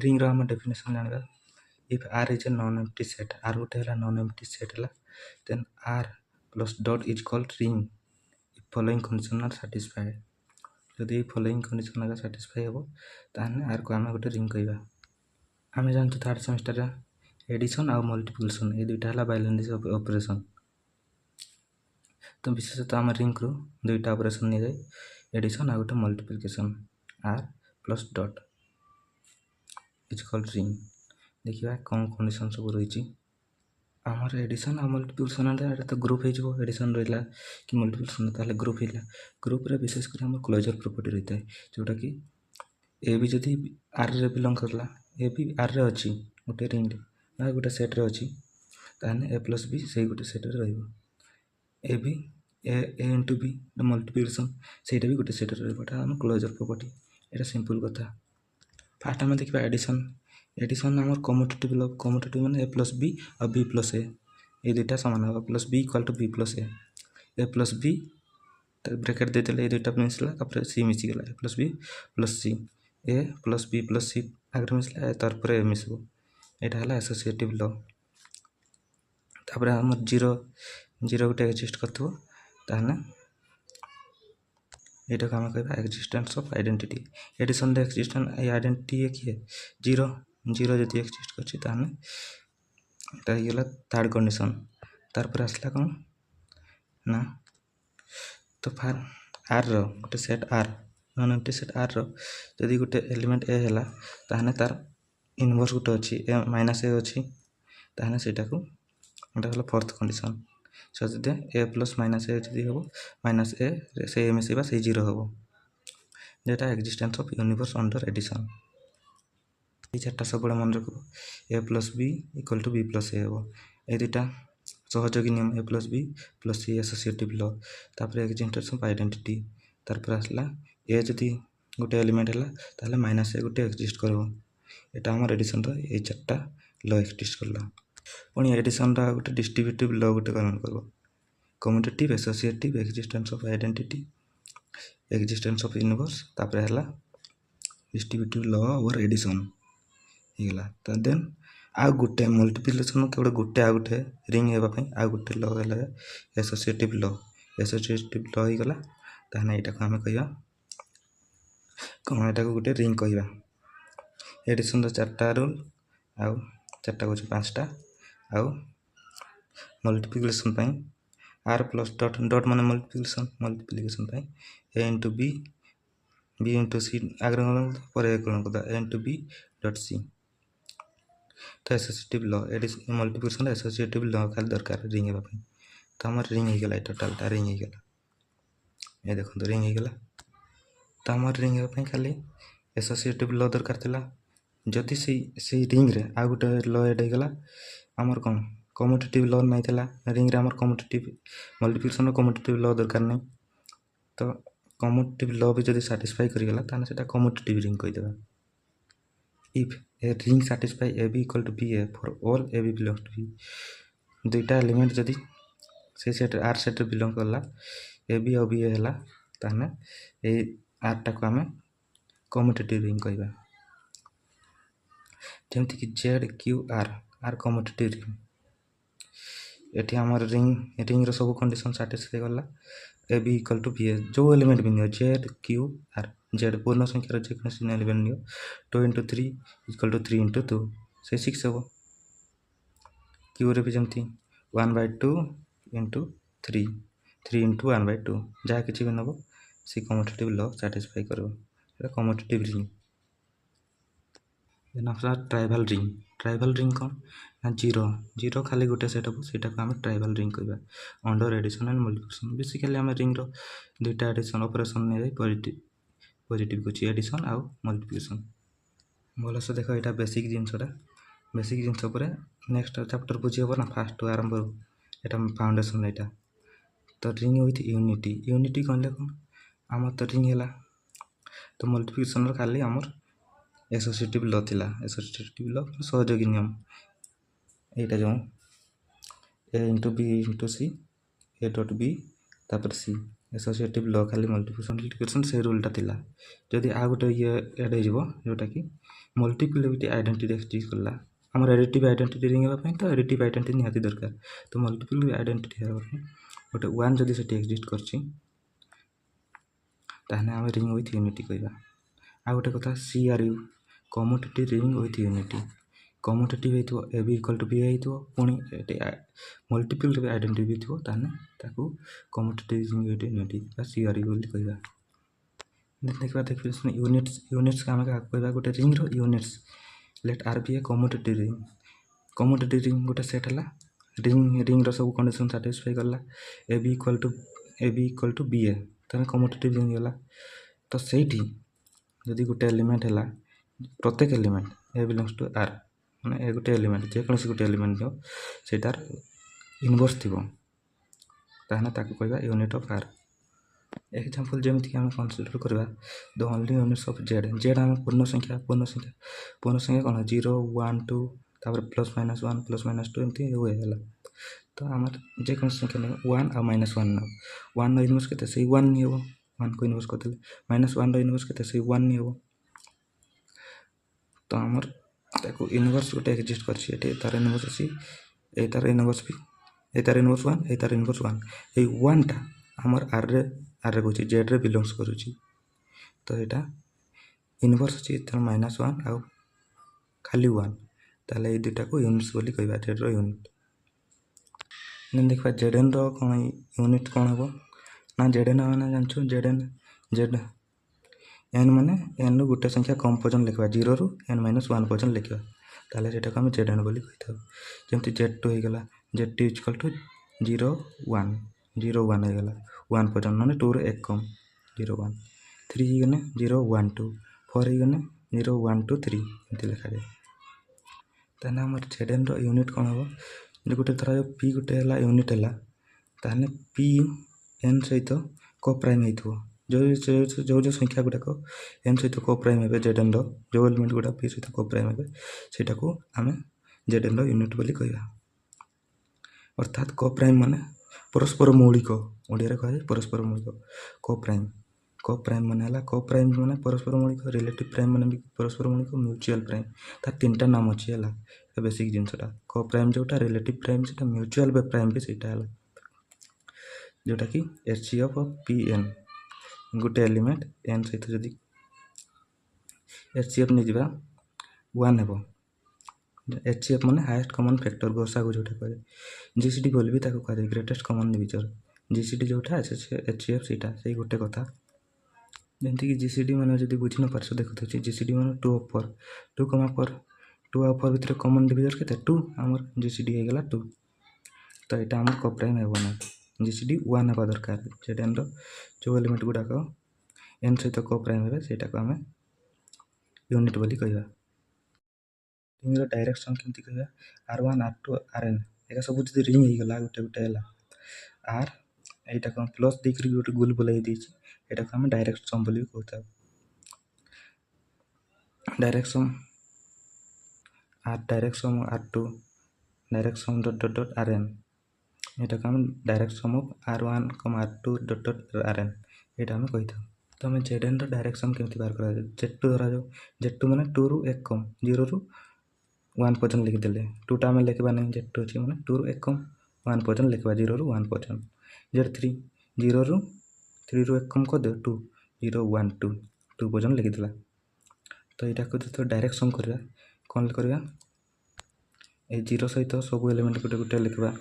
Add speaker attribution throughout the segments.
Speaker 1: Ring रो हम definition जानिबा if r is a non empty set r गोटे हला non empty set हला then r plus dot is called ring if following condition are satisfied जदि following condition लगा satisfy हो ताने r को हम गोटे ring कहबा हमें जानतो थर्ड सेमेस्टर रे एडिशन और मल्टीप्लिकेशन ए दुईटा हला बाइनरी ऑपरेशन तो विशेषतः हम रिंग रो दुईटा ऑपरेशन नै जाय एडिशन और गोटे multiplication r plus dot is called ring देखिबा कौन कंडीशन सब रही आमर एडिशन और मल्टीप्लिकेशन रे तो ग्रुप हो एडिशन रहिला कि मल्टीप्लिकेशन ताले ग्रुप हिला ग्रुप रे विशेष कर हम क्लोजर प्रॉपर्टी रहता है जोटा कि ए भी जदी r रे बिलोंग करला ए भी r रे अछि गोटे रिंग रे ना गोटे सेट रे अछि ताने a plus b से गोटे सेट रे रहइबो ए भी a into b मल्टीप्लिकेशन सेटा भी गोटे सेट रे रहइबो हम क्लोजर प्रॉपर्टी एटा सिंपल कथा फास्ट हम देखिबा एडिशन एडिशन हमर कम्यूटेटिव माने a plus b और b plus a ए दुटा समान होगा plus b equal to b plus a plus b bracket दे देले ए दुटा मिसला तापर c मिसी गेला a plus b plus c a plus b plus c Agar मिसला तापर a मिसबो एटा हला एसोसिएटिव लॉ तापर हमर 0 गोटे एग्जिस्ट करथबो ताने एटा काम कहबा existence of identity addition the existence identity है कि 0 जति एक्जिस्ट करछि ताने एटा हिला थर्ड कंडीशन तार पर आसला कोन ना तो फार r रो गोटे set r non empty set r रो जदी गोटे एलिमेंट a हला ताने तार इनवर्स गोटे अछि a - a अछि ताने सेटा को एटा हला फोर्थ कंडीशन सो जदि a plus minus a जदि हो minus a से a मिसेबा से 0 हो जेटा existence of universe under addition ए चारटा सब मन रखो a plus b equal to b plus a हो ए दुटा सहयोगी नियम a plus b plus c associative law तापर एक्जिस्टेंस ऑफ आइडेंटिटी तार पर आसला a जदि गोटे एलिमेंट हला ताले माइनस a गोटे एक्जिस्ट करबो एटा हमर एडिशन रो ए चारटा लॉ एक्जिस्ट करला पुनी एडिशन रा गोटे डिस्ट्रीब्यूटिव लॉ गोटे काम करबो commutative associative existence of identity existence of inverse तापर हला डिस्ट्रीब्यूटिव लॉ और एडिशन हिला त देन आ गोटे मल्टीप्लिकेशन के गोटे आ गोटे रिंग हेबा पई आ गोटे लॉ हला एसोसिएटिव लॉ ही गला ताने एटा हम कहया कोन एटा को गोटे रिंग कहया एडिशन द चारटा रूल आ चारटा को पांचटा आ मल्टीप्लिकेशन पई r plus dot माने मल्टीप्लिकेशन पई a into b into c Agar पर a कोन कदा a into b dot c तो associative law addition multiplication associative law खाली दरकार रिंग हेबा पई तो हमर रिंग हे गेला टोटल ता रिंग हे गेला ए देखो तो रिंग हे गेला तो हमर रिंग हेबा पई खाली एसोसिएटिव लॉ दरकार थिला जति से रिंग रे आ गोटे लॉ एड हे गेला हमर कोन कम्यूटेटिव लॉ नै थिला रिंग रे हमर कम्यूटेटिव मल्टीप्लिकेशन कम्यूटेटिव लॉ दरकार नै तो कम्यूटेटिव लॉ भी जदी सैटिस्फाई करि गेला ताने सेटा कम्यूटेटिव रिंग कहि देबा if a ring satisfy ab equal to ba for all ab belongs to b दुईटा एलिमेंट जदी से सेट r सेट बिलोंग करला ab और ba हला ताने ए r टा को हमें कम्यूटेटिव रिंग कहबा जेमति कि z q r commutative ring एठी हमर रिंग रो सब कंडीशन सैटिस्फाई करला ab equal to ba जो एलिमेंट भी neo z q r z पूर्ण संख्या रो जे कोन element neo 2 into 3 equal to 3 into 2 से 6 हो q रे भी जमती 1/2 into 3 3 into 1/2 जा किछि भी नबो से कम्यूटेटिव लॉ सैटिस्फाई करबो एटा commutative ring then after trivial ring कोन ना 0 खाली गोटे सेट हो सेटा को हम ट्राइबल रिंग कहबा under addition and multiplication basically हम रिंग रो दुईटा एडिशन ऑपरेशन नै पॉजिटिव को एडिशन आ मल्टीप्लिकेशन बोला से देखो एटा बेसिक जिंस ऊपर नेक्स्ट चैप्टर बुझी हो ना फास्ट आरंभ एटा फाउंडेशन एटा तो रिंग विथ यूनिटी कहले कोन हमर तो रिंग हैला तो मल्टीप्लिकेशन रो खाली हमर एसोसिएटिव लॉ थिला एसोसिएटिव लॉ सहयोगी नियम एटा जो a into b into c a dot b तापर c एसोसिएटिव ल खाली मल्टीप्लिकेशन से रूलटा थिला जदि आ गोटे ये एड हो जोटा कि मल्टीप्लिसिटी आइडेंटिटी एक्जिस्ट कला आमर एडिटिव आइडेंटिटी रिंग होगा तो एडिटिव आइडेंटिटी निहाती दरकार तो मल्टीपल आइडेंटिटी होगा गोटे वन जदि सेठी एक्जिस्ट करछि ताहने आम रिंग विथ यूनिटी कहवा आ गोटे कथा CRU commutative ring with unity commutative हो A B equal to B हो पुणी मल्टीपल आइडेंटिटी भी थो ताकू commutative ring with unity CRU बोली कहवा देखा देखिए यूनिट्स आम क्या कहवा गोटे रिंग रो units let R be a commutative ring गोटे सेट है रिंग सब कंडीशन साटिस्फाई कला A B equal to B A तेज कम्यूटेटिव रिंग गला तो सही जदि गोटे एलिमेंट है प्रत्येक element A belongs to R माने ए गोटे एलिमेंट जेकोसी गोटे एलिमेंट हो सेटार इनवर्स थी ताहने ताकू कहवा यूनिट ऑफ आर एग्जांपल जमीती आम कनसीडर करवा the only units of Z आम पूर्ण संख्या कौन 0 1 2 तापर +-1 +-2 एमती हुए है तो आम जेको संख्या नहीं 1 और -1 ना 1 इनवर्स के से 1 नहीं हो 1 को इनवर्स करते -1 इनवर्स के से 1 नहीं हो तो आमर ताको इनवर्स गोटे एक्जिस्ट कर तार इनवर्स अच्छी ए तार इनवर्स भी ए तार इनवर्स 1 ए तार इनवर्स 1 ए 1 टा आमर आर रे कौच जेड रे बिलोंग्स करुच्ची तो यहाँ इनवर्स अच्छी -1 आउ खाली 1 ताले ये दुटा को यूनिट्स बोली कहवा जेड रो यूनिट देन देखा जेडन रो कौन यूनिट कौन हम ना जेडन मैंने जानछु जेड एन माने एन रो गोटे संख्या कम पर्यटन लिखा 0 रू n - 1 पर्यटन लिखा ताले सेटा को हम जेडन बोली कही था जमती Z2 हो गला Z2 इक्वल टू 0 1 0 1 हो गला 1 पर्यटन माने 2 रो 1 कम 0 1 3 ही गने 0 1 2 4 ही गने 0 1 2 3 एमती लिखा जाए ताने हमर जेडन रो यूनिट कौन हम जो गोटे थर पी गोटे है यूनिट है ताहले पी एन सहित को प्राइम हो जो जो संख्या गुड़ाक एन सहित को प्राइम है जेडन जो एलिमेंट गुड़ा पी सहित को प्राइम है सेटा को आम जेडन यूनिट बोली कहवा अर्थात को प्राइम माने परस्पर मौलिक ओडिया कह परस्पर मौलिक को प्राइम माने को प्राइम माने परस्पर मौलिक रिलेटिव प्राइम माने भी परस्पर मौलिक म्यूचुअल प्राइम तार 3टा नाम अच्छी है बेसिक जिनसटा को प्राइम जोटा रिलेटिव प्राइम से म्यूचुअल प्राइम भी सहीटा है जोटा कि HCF ऑफ पी एन गोटे एलिमेंट एन सहित जदि HCF नहीं जा 1 हे HCF माने हाईएस्ट कॉमन फैक्टर गोसा को जोटा कहे GCD बोल भी ताको कहे ग्रेटेस्ट कॉमन डिविजन GCD जोटा HCF सीटा से गोटे कथा जमती कि GCD माने जदि बुझी न पारसो देखो GCD माने 2 अपर 2 कमा पर 2 अपर भीतर कॉमन डिविजन केते 2 हमर GCD हो गला 2 तो यहाँ आम को प्राइम हे ना GCD 1 हवा दरकार जेडन जो एलिमेंट गुड़ाक एन सहित को प्राइम है सेटा को आम यूनिट बोली कहवा रिंग रो डायरेक्शन केमती कहवा R1 R2 Rn एका सब जदि रिंग हो गला गोटे गोटे है आर यहाँ को प्लस देकर गोटे गोल बुलाई देछि एटा को आम डायरेक्ट सम बोली कहता direct sum R2 direct sum dot Rn यहाँ को आम direct sum of R1, R2 dot Rn यहाँ आम कही था तो आम जेडन डायरेक्ट सम केमती बाहर करा Z2 धरा जाओ Z2 माने 2 रू 1 कम 0 रू 1 पर्यटन लिखिदे 2टा आम लिखा नहीं Z2 अच्छी मैंने 2 रू 1 कम 1 पर्यटन लिखा 0 रू 1 पर्यटन Z3 0 रू 3 रू 1 कम कर दे 2 0 1 2 2 पर्यटन लिखिदेला तो यहाँ को जो डायरेक्ट सम करवा कौन करवा ये 0 सहित सब एलिमेंट गोटे गोटे लिखा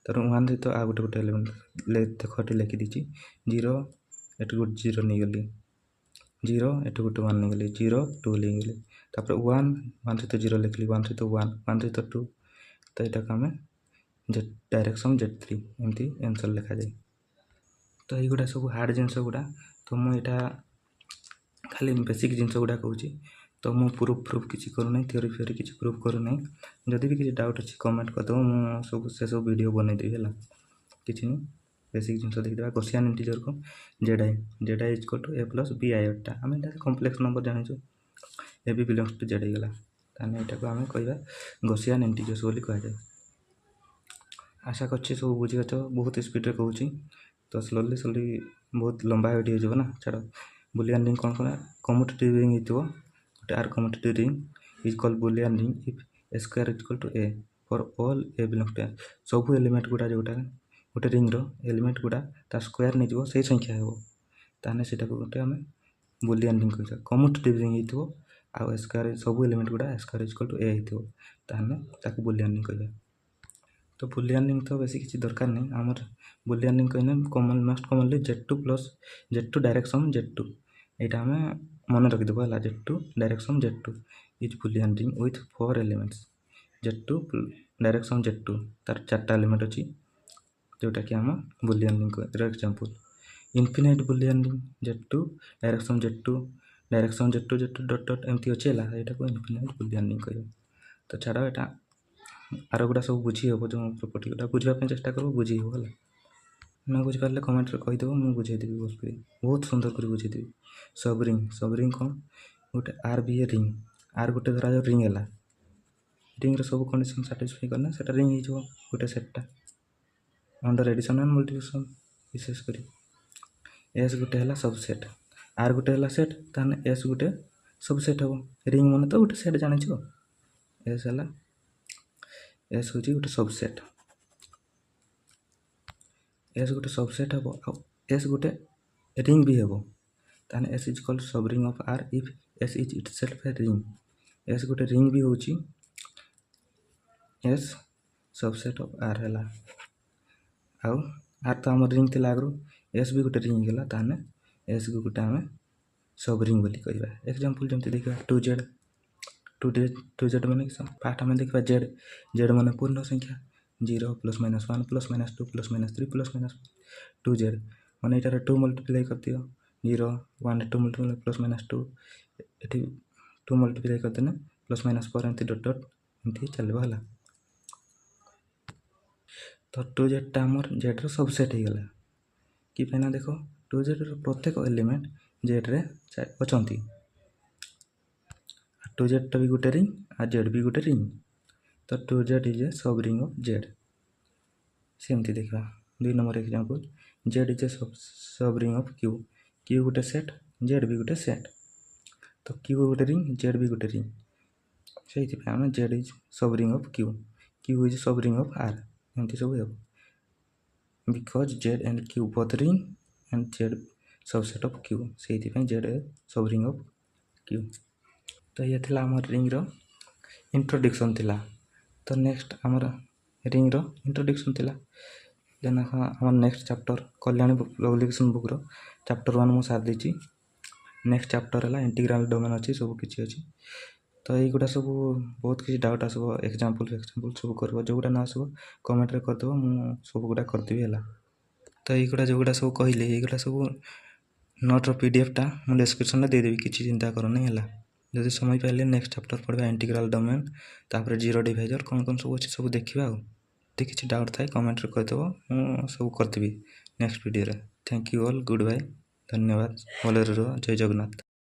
Speaker 1: तर 1 सहित आ गोटे गोटे एलिमेंट देख लिखी दीची 0 एट गोटे 0 नहीं गली 0 एट गोटे 1 नहीं गली 0 2 ले गली तापर 1 सहित 0 लिखली 1 सहित 1 सहित 2 तो यहाँ को आम डायरेक्ट सम Z3 एमती आंसर लिखा जाए तो ये गुड़ा सब हार्ड जिनस गुड़ा तो मुझे खाली बेसिक जिनस गुड़ा कहूँ तो मु प्रूफ किसी करूना थ्योरी फ्योरी किसी प्रूफ करूना जदि भी किसी डाउट अच्छी कमेंट करदेव मु सब से सब वीडियो बनईदेवी है किसी नहीं बेसिक जिनस देखा गॉसियन इंटीजर को Z I equal to A+B आईटा आम कम्प्लेक्स नंबर जानी ए भी बिलोंग्स टू जेड होगा ताने यहाँ को आम कहवा गॉसियन इंटीजर्स बोली कहुए आशा कर सब बुझी बहुत स्पीड कहूँ ତ ସ୍ଲୋଲି ବହୁତ ଲମ୍ବା ଭିଡ଼ିଓ ହେଇଯିବ ନା, ଛାଡ଼। ବୁଲିଆନ୍ ରିଙ୍ଗ୍ କ'ଣ କ'ଣ? କମ୍ୟୁଟେଟିଭ୍ ରିଙ୍ଗ୍ ହେଇଥିବ ଗୋଟେ, R commutative ring is called Boolean ring if A square is equal to A for all A belongs to A. ସବୁ ଏଲିମେଣ୍ଟ ଗୁଡ଼ା ଯେଉଁଟା ଗୋଟେ ରିଙ୍ଗ୍ର ଏଲିମେଣ୍ଟ ଗୁଡ଼ା ତା ସ୍କୋୟାର୍ ନେଇଯିବ ସେଇ ସଂଖ୍ୟା ହେବ, ତାହେଲେ ସେଇଟାକୁ ଗୋଟେ ଆମେ ବୁଲିଆନ୍ ରିଙ୍ଗ୍ କହିବା। କମ୍ୟୁଟେଟିଭ୍ ରିଙ୍ଗ୍ ହେଇଥିବ ଆଉ ଏ ସ୍କୋୟାର୍ ସବୁ ଏଲିମେଣ୍ଟ ଗୁଡ଼ା ଏ ସ୍କୋୟାର୍ ଇଜ୍ ଇକ୍ୱାଲ୍ ଟୁ ଏ ହେଇଥିବ, ତାହେଲେ ତାକୁ ବୁଲିଆନ୍ ରିଙ୍ଗ୍ କହିବା। ତ ବୁଲିଆନ୍ ରିଙ୍ଗ୍ ତ ବେଶୀ କିଛି ଦରକାର ନାହିଁ ଆମର। ବୁଲିଆନ୍ ରିଙ୍ଗ୍ କହିଲେ most commonly Z2 plus Z2 direction Z2, ଏଇଟା ଆମେ ମନେ ରଖିଦେବୁ ହେଲା। Z2 direction Z2 is Boolean ring with 4 elements. Z2 direction Z2 ତାର 4ଟା ଏଲିମେଣ୍ଟ ଅଛି, ଯେଉଁଟାକି ଆମ ବୁଲିଆନ୍ ରିଙ୍ଗ୍ର example. Infinite Boolean ring Z2 direction Z2 direction Z2 Z2 dot dot ଏମିତି ଅଛି ହେଲା, ଏଇଟାକୁ ଇନଫିନାଇଟ୍ ବୁଲିଆନ୍ ରିଙ୍ଗ୍ କହିବା। ତ ଛାଡ଼, ଏଇଟା ଆର ଗୁଡ଼ା ସବୁ ବୁଝି ହେବ, ଯେଉଁ ପ୍ରପର୍ଟି ଗୁଡ଼ା ବୁଝିବା ପାଇଁ ଚେଷ୍ଟା କରିବ, ବୁଝି ହେବ ହେଲା। ନ ବୁଝିପାରିଲେ କମେଣ୍ଟରେ କହିଦେବ, ମୁଁ ବୁଝେଇଦେବି ବହୁତ ସୁନ୍ଦର କରି ବୁଝେଇଦେବି। ସବ୍ ରିଙ୍ଗ୍ କ'ଣ? ଗୋଟେ ଆର୍ ବି ଏ ରିଙ୍ଗ୍, ଆର୍ ଗୋଟେ ଧରାଯାଉ ରିଙ୍ଗ୍ ହେଲା, ରିଙ୍ଗ୍ର ସବୁ କଣ୍ଡିସନ୍ ସାଟିସ୍ଫାଇ କଲେ ସେଇଟା ରିଙ୍ଗ୍ ହେଇଯିବ ଗୋଟେ ସେଟ୍ଟା ଅଣ୍ଡର ଏଡ଼ିସନ୍ ଆଣ୍ଡ ମଲ୍ଟିପ୍ଲିକେସନ୍। ବିଶେଷ କରି ଏସ୍ ଗୋଟେ ହେଲା ସବସେଟ୍, ଆର୍ ଗୋଟେ ହେଲା ସେଟ୍, ତାହେଲେ ଏସ୍ ଗୋଟେ ସବସେଟ୍ ହେବ। ରିଙ୍ଗ୍ ମାନେ ତ ଗୋଟେ ସେଟ୍ ଜାଣିଛ, ଏସ୍ ହେଲା, ଏସ୍ ହେଉଛି ଗୋଟେ ସବସେଟ୍, ଏସ୍ ଗୋଟେ ସବସେଟ୍ ହେବ ଆଉ ଏସ୍ ଗୋଟେ ରିଙ୍ଗ୍ ବି ହେବ। ତାହେଲେ S is called sub ring of R if S is it self A ring. S ଗୋଟେ ରିଙ୍ଗ୍ ବି ହେଉଛି ଏସ୍ ସବସେଟ୍ ଅଫ୍ ଆର୍ ହେଲା। ଆଉ ଆର୍ ତ ଆମର ରିଙ୍ଗ୍ ଥିଲା ଆଗରୁ, ଏସ୍ ବି ଗୋଟେ ରିଙ୍ଗ୍ ହେଲା, ତାହେଲେ ଏସ୍କୁ ଗୋଟେ ଆମେ ସବ୍ ରିଙ୍ଗ୍ ବୋଲି କହିବା। ଏକ୍ଜାମ୍ପଲ୍ ଯେମିତି ଦେଖିବା 2Z, 2Z ମାନେ ଫାର୍ଷ୍ଟ ଆମେ ଦେଖିବା ଜେଡ଼୍ ମାନେ ପୂର୍ଣ୍ଣ ସଂଖ୍ୟା, 0 +- 1 +- 2 +- 3 +- 2Z ମାନେ ଏଇଟାରେ 2 ମଲ୍ଟିପ୍ଲାଏ କରିଦିଅ, 0 1 2 ମଲ୍ଟିପ୍ଲାଏ +- 2, ଏଠି 2 ମଲ୍ଟିପ୍ଲାଏ କରିଦେଲେ +- 4 ଏମିତି ଡଟ୍ ଡଟ୍ ଏମିତି ଚାଲିବ ହେଲା। ତ 2Zଟା ଆମର ଜେଡ଼୍ର ସବସେଟ୍ ହେଇଗଲା। କି ପାଇଁ ନା ଦେଖ, 2Zର ପ୍ରତ୍ୟେକ ଏଲିମେଣ୍ଟ ଜେଡ଼୍ରେ ଅଛନ୍ତି। 2Zଟା ବି ଗୋଟେ ରିଙ୍ଗ୍ ଆଉ ଜେଡ଼୍ ବି ଗୋଟେ ରିଙ୍ଗ୍, ତ 2Z is a sub ring of Z. ସେମିତି ଦେଖିବା 2 number example, Z is a sub ring of Q ଗୋଟେ ସେଟ୍, ଜେଡ଼୍ ବି ଗୋଟେ ସେଟ୍, ତ କ୍ୟୁ ଗୋଟେ ରିଙ୍ଗ୍, ଜେଡ଼୍ ବି ଗୋଟେ ରିଙ୍ଗ୍, ସେଇଥିପାଇଁ ଆମେ Z is sub ring of Q is sub ring of R, ଏମିତି ସବୁ ହେବ। Because Z and Q both ring and Z subset of Q, ସେଇଥିପାଇଁ Z sub ring of Q. ତ ଇଏ ଥିଲା ଆମର ରିଙ୍ଗ୍ର ଇଣ୍ଟ୍ରୋଡକ୍ସନ୍ ଥିଲା। ତ ନେକ୍ସଟ ଆମର ରିଙ୍ଗ୍ର ଇଣ୍ଟ୍ରୋଡକ୍ସନ୍ ଥିଲା। ଦେନ୍ ଆମର ନେକ୍ସଟ ଚାପ୍ଟର କଲ୍ୟାଣୀ ପବ୍ଲିକେସନ୍ ବୁକ୍ର ଚାପ୍ଟର 1 ମୁଁ ସାରି ଦେଇଛି। ନେକ୍ସଟ ଚାପ୍ଟର ହେଲା ଇଣ୍ଟିଗ୍ରାଲ୍ ଡୋମେନ୍ ଅଛି, ସବୁ କିଛି ଅଛି। ତ ଏଇଗୁଡ଼ା ସବୁ ବହୁତ କିଛି ଡାଉଟ୍ ଆସିବ, ଏକ୍ଜାମ୍ପଲ୍ ସବୁ କରିବ, ଯେଉଁଗୁଡ଼ା ନ ଆସିବ କମେଣ୍ଟରେ କରିଦେବ, ମୁଁ ସବୁଗୁଡ଼ା କରିଦେବି ହେଲା। ତ ଏଇଗୁଡ଼ା ଯେଉଁଗୁଡ଼ା ସବୁ କହିଲି, ଏଇଗୁଡ଼ା ସବୁ ନୋଟ୍ର PDFଟା ମୁଁ ଡେସ୍କ୍ରିପ୍ସନ୍ରେ ଦେଇଦେବି, କିଛି ଚିନ୍ତା କରନି ହେଲା। ଯଦି ସମୟ ପାଇଲେ ନେକ୍ସଟ ଚାପ୍ଟର ପଢ଼ିବା ଇଣ୍ଟିଗ୍ରାଲ୍ ଡୋମେନ୍, ତାପରେ ଜିରୋ ଡିଭାଇଜର୍, କ'ଣ କ'ଣ ସବୁ ଅଛି ସବୁ ଦେଖିବା ଆଉ। ଯଦି କିଛି ଡାଉଟ୍ ଥାଏ କମେଣ୍ଟରେ କହିଦେବ, ମୁଁ ସବୁ କରିଦେବି ନେକ୍ସଟ ଭିଡ଼ିଓରେ। Thank you all, good bye, ଧନ୍ୟବାଦ, ଭଲରେ ରୁହ, ଜୟ ଜଗନ୍ନାଥ।